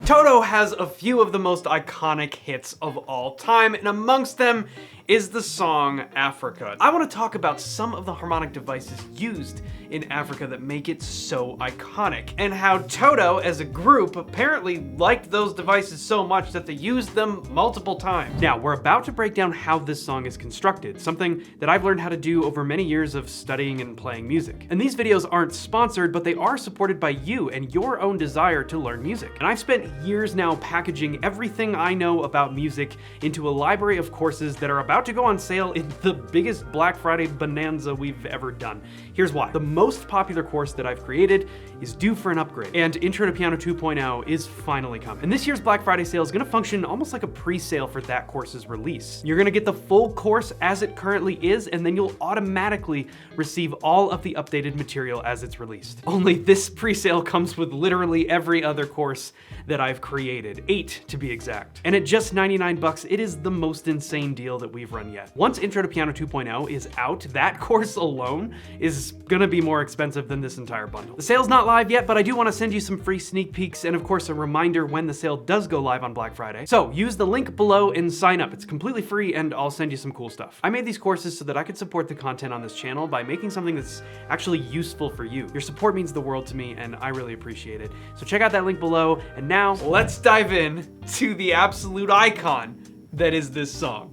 Toto has a few of the most iconic hits of all time, and amongst them is the song Africa. I want to talk about some of the harmonic devices used in Africa that make it so iconic, and how Toto as a group apparently liked those devices so much that they used them multiple times. Now, we're about to break down how this song is constructed, something that I've learned how to do over many years of studying and playing music. And these videos aren't sponsored, but they are supported by you and your own desire to learn music. And I've spent years now packaging everything I know about music into a library of courses that are about to go on sale in the biggest Black Friday bonanza we've ever done. Here's why. The most popular course that I've created is due for an upgrade, and Intro to Piano 2.0 is finally coming. And this year's Black Friday sale is gonna function almost like a pre-sale for that course's release. You're gonna get the full course as it currently is, and then you'll automatically receive all of the updated material as it's released. Only this pre-sale comes with literally every other course that I've created, 8 to be exact. And at just 99 bucks, it is the most insane deal that we've run yet. Once Intro to Piano 2.0 is out, that course alone is gonna be more expensive than this entire bundle. The sale's not live yet, but I do wanna send you some free sneak peeks and of course a reminder when the sale does go live on Black Friday. So use the link below and sign up. It's completely free and I'll send you some cool stuff. I made these courses so that I could support the content on this channel by making something that's actually useful for you. Your support means the world to me and I really appreciate it. So check out that link below, and now let's dive in to the absolute icon that is this song.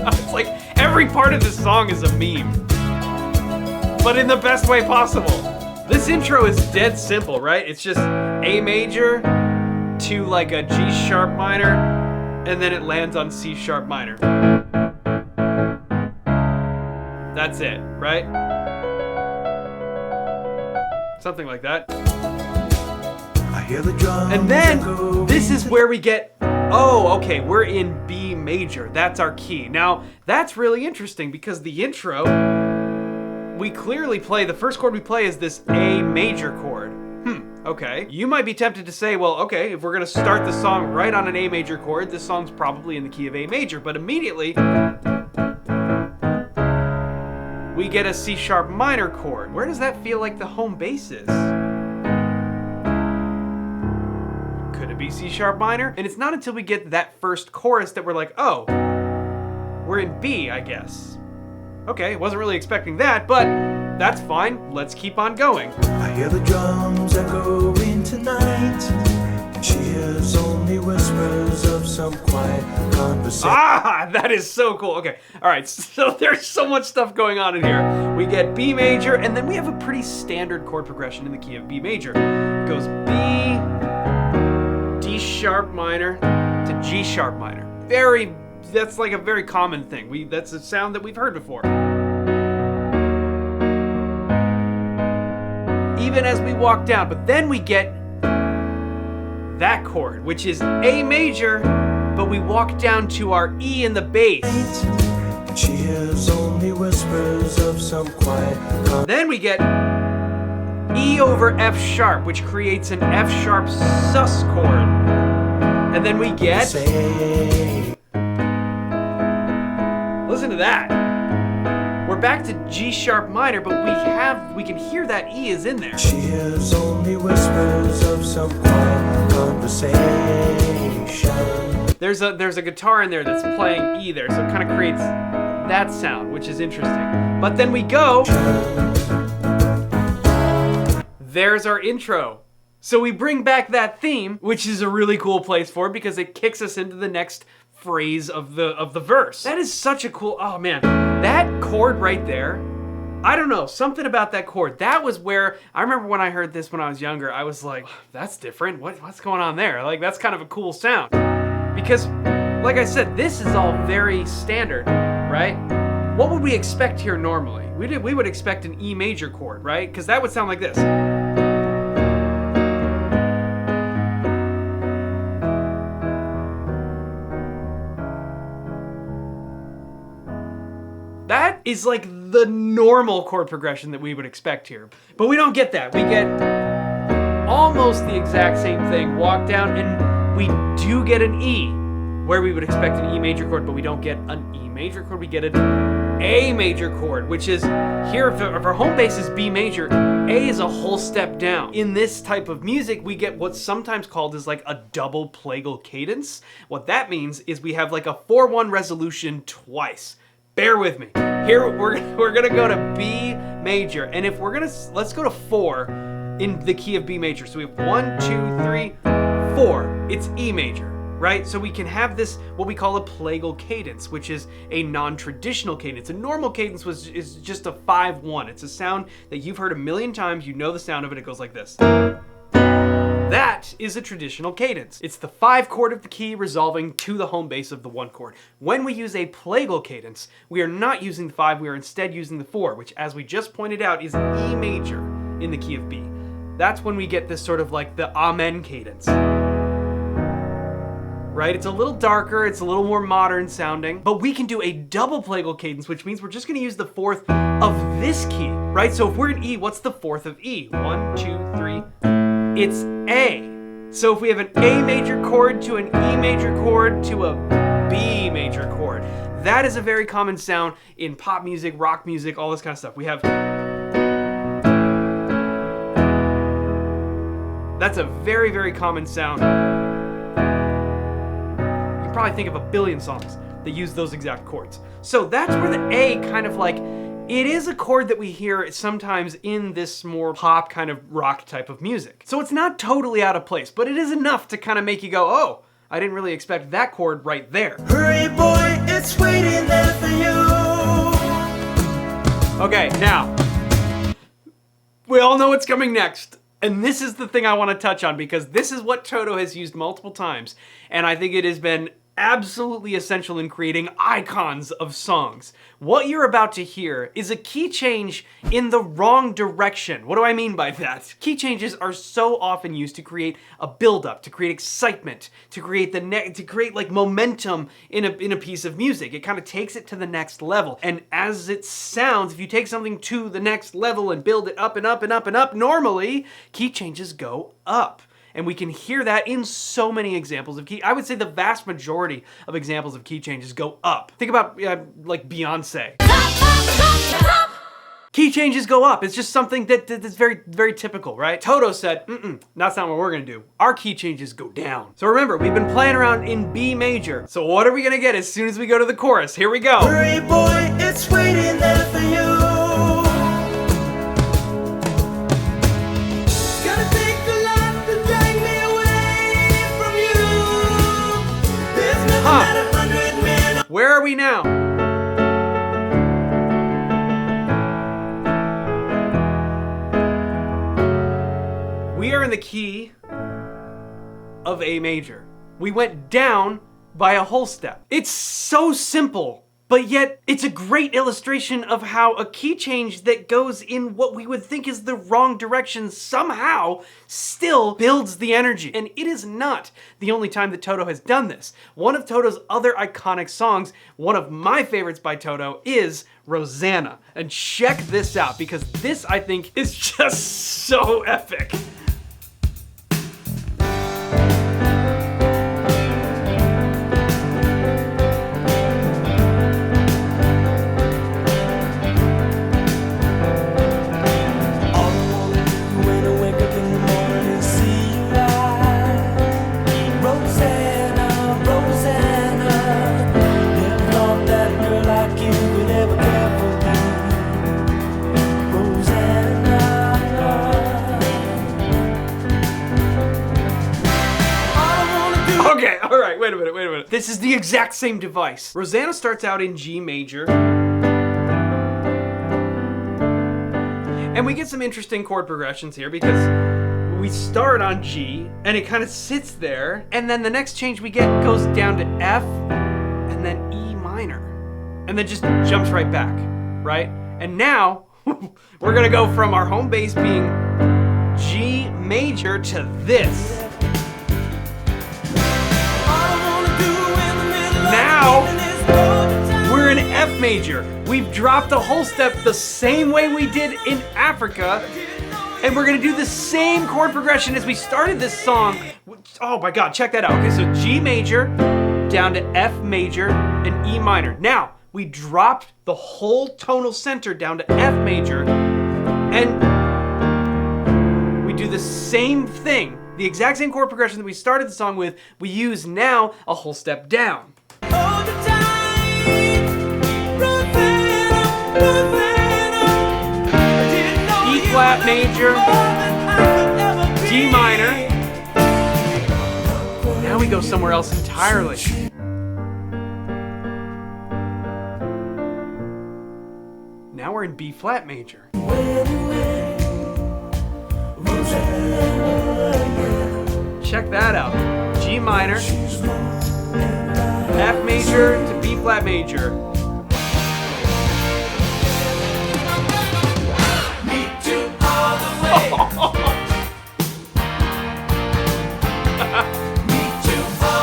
It's like every part of this song is a meme, but in the best way possible. This intro is dead simple, right? It's just A major to like a G sharp minor, and then it lands on C sharp minor. That's it, right? Something like that. I hear the drums. And then this is where we get, oh, okay, we're in B major. That's our key. Now, that's really interesting because the intro, we clearly play, the first chord we play is this A major chord. Okay. You might be tempted to say, well, okay, if we're gonna start the song right on an A major chord, this song's probably in the key of A major, but immediately, we get a C sharp minor chord. Where does that feel like the home base is? Could it be C sharp minor? And it's not until we get that first chorus that we're like, oh, we're in B, I guess. Okay, wasn't really expecting that, but that's fine. Let's keep on going. I hear the drums echoing tonight. She hears only whispers of some quiet conversation. Ah, that is so cool. Okay, all right, so there's so much stuff going on in here. We get B major, and then we have a pretty standard chord progression in the key of B major. It goes B, D sharp minor to G sharp minor. That's like a very common thing. That's a sound that we've heard before. Even as we walk down, but then we get that chord, which is A major, but we walk down to our E in the bass. She hears only whispers of some quiet conversation. Then we get E over F sharp, which creates an F sharp sus chord. And then we get, listen to that. We're back to G sharp minor, but we can hear that E is in there. She hears only whispers of some quiet conversation. There's a guitar in there that's playing E there, so it kind of creates that sound, which is interesting. But then we go, there's our intro. So we bring back that theme, which is a really cool place for it because it kicks us into the next phrase of the verse. That is such a cool, oh man, that chord right there, I don't know, something about that chord. That was where, I remember when I heard this when I was younger, I was like, that's different, what's going on there? Like, that's kind of a cool sound. Because, like I said, this is all very standard, right? What would we expect here normally? We would expect an E major chord, right? Because that would sound like this. That is like the normal chord progression that we would expect here. But we don't get that. We get almost the exact same thing. Walk down, and we do get an E, where we would expect an E major chord, but we don't get an E major chord, we get an A major chord, which is, here if our home base is B major, A is a whole step down. In this type of music, we get what's sometimes called as like a double plagal cadence. What that means is we have like a 4-1 resolution twice. Bear with me. Here, we're gonna go to B major, and if let's go to 4 in the key of B major. So we have 1, 2, 3, 4. It's E major, right? So we can have this, what we call a plagal cadence, which is a non-traditional cadence. A normal cadence is just a 5-1. It's a sound that you've heard a million times. You know the sound of it. It goes like this. That is a traditional cadence. It's the 5 chord of the key resolving to the home base of the 1 chord. When we use a plagal cadence, we are not using the 5, we are instead using the 4, which, as we just pointed out, is E major in the key of B. That's when we get this sort of like the amen cadence. Right? It's a little darker, it's a little more modern sounding, but we can do a double plagal cadence, which means we're just gonna use the 4th of this key, right? So if we're in E, what's the 4th of E? 1, 2, 3. It's A. So if we have an A major chord to an E major chord to a B major chord, that is a very common sound in pop music, rock music, all this kind of stuff. We have... That's a very, very common sound. You probably think of a billion songs that use those exact chords. So that's where the A kind of like... It is a chord that we hear sometimes in this more pop kind of rock type of music. So it's not totally out of place, but it is enough to kind of make you go, oh, I didn't really expect that chord right there. Hurry, boy, it's waiting there for you. Okay, now, we all know what's coming next. And this is the thing I want to touch on because this is what Toto has used multiple times. And I think it has been absolutely essential in creating icons of songs. What you're about to hear is a key change in the wrong direction. What do I mean by that? Key changes are so often used to create a build-up, to create excitement, to create like momentum in a piece of music. It kind of takes it to the next level. And as it sounds, if you take something to the next level and build it up and up and up and up, normally key changes go up. And we can hear that in so many examples of key. I would say the vast majority of examples of key changes go up. Think about like Beyonce. Key changes go up. It's just something that's very, very typical, right? Toto said, that's not what we're gonna do. Our key changes go down. So remember, we've been playing around in B major. So what are we gonna get as soon as we go to the chorus? Here we go. Hurry, boy, it's waiting there for you. Where are we now? We are in the key of A major. We went down by a whole step. It's so simple, but yet it's a great illustration of how a key change that goes in what we would think is the wrong direction somehow still builds the energy. And it is not the only time that Toto has done this. One of Toto's other iconic songs, one of my favorites by Toto, is Rosanna. And check this out, because this, I think, is just so epic. Okay, all right, wait a minute. This is the exact same device. Rosanna starts out in G major. And we get some interesting chord progressions here because we start on G and it kind of sits there. And then the next change we get goes down to F and then E minor. And then just jumps right back, right? And now we're gonna go from our home base being G major to this. Now, we're in F major. We've dropped a whole step the same way we did in Africa, and we're gonna do the same chord progression as we started this song. Oh my God, check that out. Okay, so G major, down to F major, and E minor. Now, we dropped the whole tonal center down to F major, and do the same thing, the exact same chord progression that we started the song with, we use now a whole step down. All the time, Rosanna, Rosanna. I didn't know E you flat were major, more than I could ever be. D minor. Now we go somewhere else entirely. Now we're in B flat major. Check that out. G minor, F major to B flat major.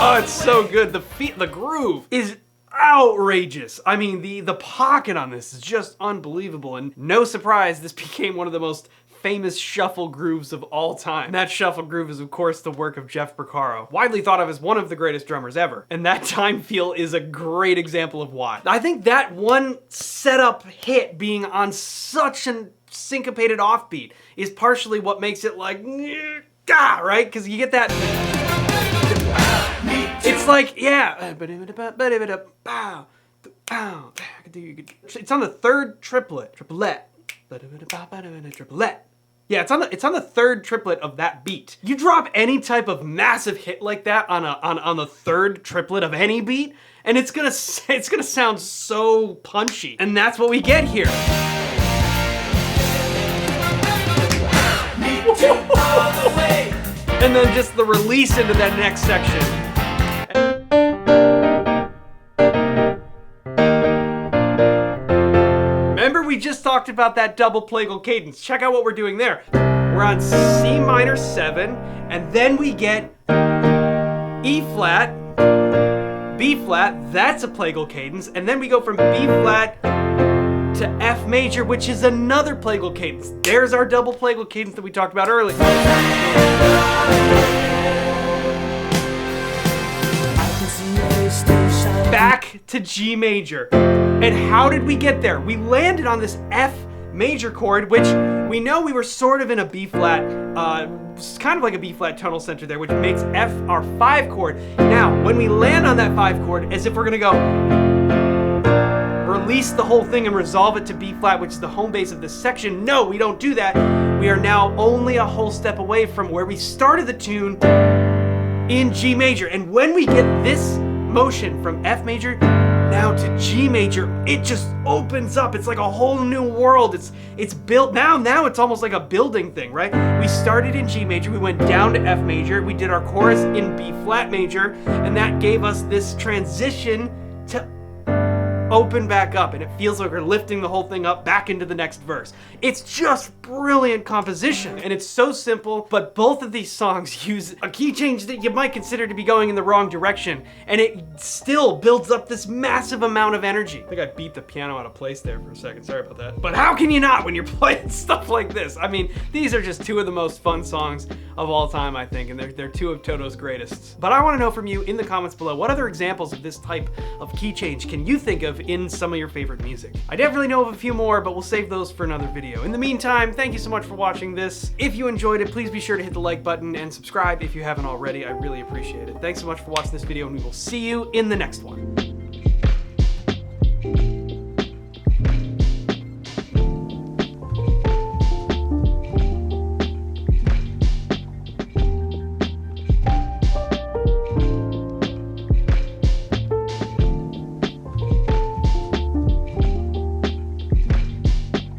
Oh, it's so good. The groove is outrageous. I mean, the pocket on this is just unbelievable, and no surprise, this became one of the most famous shuffle grooves of all time. And that shuffle groove is, of course, the work of Jeff Porcaro, widely thought of as one of the greatest drummers ever. And that time feel is a great example of why. I think that one setup hit being on such a syncopated offbeat is partially what makes it like, right? Because you get that. It's like, yeah. It's on the third triplet. Triplet. Yeah, it's on the third triplet of that beat. You drop any type of massive hit like that on the third triplet of any beat, and it's gonna sound so punchy. And that's what we get here. And then just the release into that next section. Remember we just talked about that double plagal cadence. Check out what we're doing there. We're on C minor 7, and then we get E flat, B flat, that's a plagal cadence, and then we go from B flat to F major, which is another plagal cadence. There's our double plagal cadence that we talked about earlier. Back to G major. And how did we get there? We landed on this F major chord, which we know we were sort of in a B flat, kind of like a B flat tonal center there, which makes F our 5 chord. Now, when we land on that 5 chord, as if we're gonna go release the whole thing and resolve it to B flat, which is the home base of this section. No, we don't do that. We are now only a whole step away from where we started the tune in G major. And when we get this motion from F major now to G major, it just opens up. It's like a whole new world. It's built now it's almost like a building thing, right? We started in G major, we went down to F major, we did our chorus in B flat major, and that gave us this transition to open back up, and it feels like we're lifting the whole thing up back into the next verse. It's just brilliant composition, and it's so simple, but both of these songs use a key change that you might consider to be going in the wrong direction, and it still builds up this massive amount of energy. I think I beat the piano out of place there for a second, sorry about that. But how can you not when you're playing stuff like this? I mean, these are just two of the most fun songs of all time, I think, and they're two of Toto's greatest. But I want to know from you in the comments below, what other examples of this type of key change can you think of in some of your favorite music? I definitely know of a few more, but we'll save those for another video. In the meantime, thank you so much for watching this. If you enjoyed it, please be sure to hit the like button and subscribe if you haven't already. I really appreciate it. Thanks so much for watching this video, and we will see you in the next one.